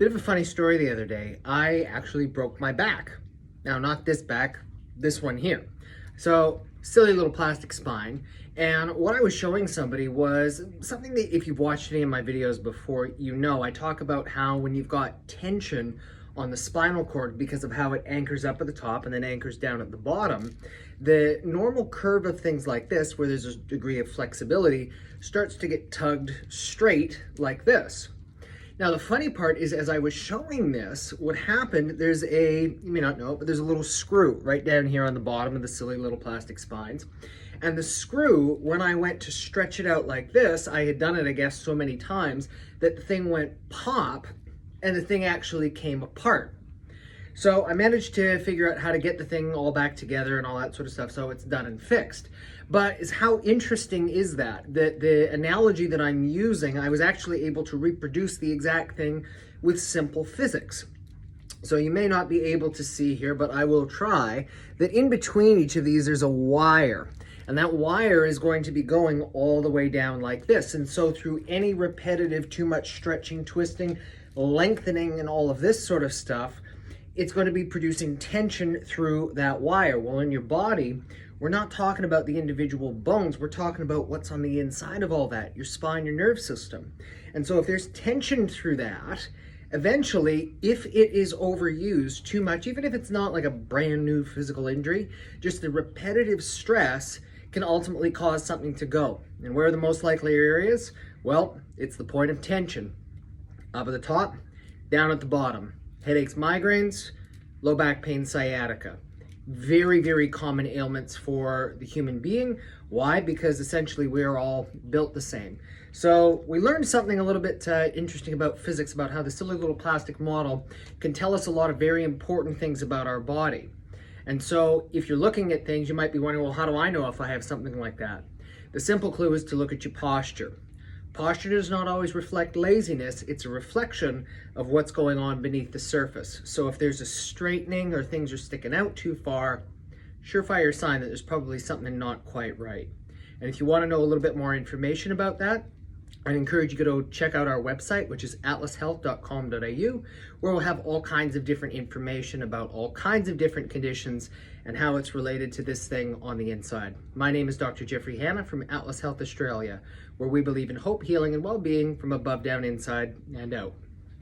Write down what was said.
Bit of a funny story the other day. I actually broke my back. Now, not this back, this one here. So, silly little plastic spine. And what I was showing somebody was something that if you've watched any of my videos before, you know, I talk about how when you've got tension on the spinal cord because of how it anchors up at the top and then anchors down at the bottom, the normal curve of things like this, where there's a degree of flexibility, starts to get tugged straight like this. Now, the funny part is, as I was showing this, what happened, there's you may not know it, but there's a little screw right down here on the bottom of the silly little plastic spines. And the screw, when I went to stretch it out like this, I had done it, I guess, so many times that the thing went pop and the thing actually came apart. So I managed to figure out how to get the thing all back together and all that sort of stuff, so it's done and fixed. But how interesting is that? The analogy that I'm using, I was actually able to reproduce the exact thing with simple physics. So you may not be able to see here, but I will try, that in between each of these there's a wire. And that wire is going to be going all the way down like this. And so through any repetitive, too much stretching, twisting, lengthening, and all of this sort of stuff, it's going to be producing tension through that wire. Well, in your body, we're not talking about the individual bones. We're talking about what's on the inside of all that, your spine, your nerve system. And so if there's tension through that, eventually, if it is overused too much, even if it's not like a brand new physical injury, just the repetitive stress can ultimately cause something to go. And where are the most likely areas? Well, it's the point of tension. Up at the top, down at the bottom. Headaches, migraines, low back pain, sciatica. Very, very common ailments for the human being. Why? Because essentially we're all built the same. So we learned something a little bit interesting about physics, about how the silly little plastic model can tell us a lot of very important things about our body. And so if you're looking at things, you might be wondering, well, how do I know if I have something like that? The simple clue is to look at your posture. Posture does not always reflect laziness. It's a reflection of what's going on beneath the surface. So if there's a straightening or things are sticking out too far, surefire sign that there's probably something not quite right. And if you want to know a little bit more information about that, I'd encourage you to go check out our website, which is atlashealth.com.au, where we'll have all kinds of different information about all kinds of different conditions and how it's related to this thing on the inside. My name is Dr. Jeffrey Hanna from Atlas Health Australia, where we believe in hope, healing, and well-being from above, down, inside, and out.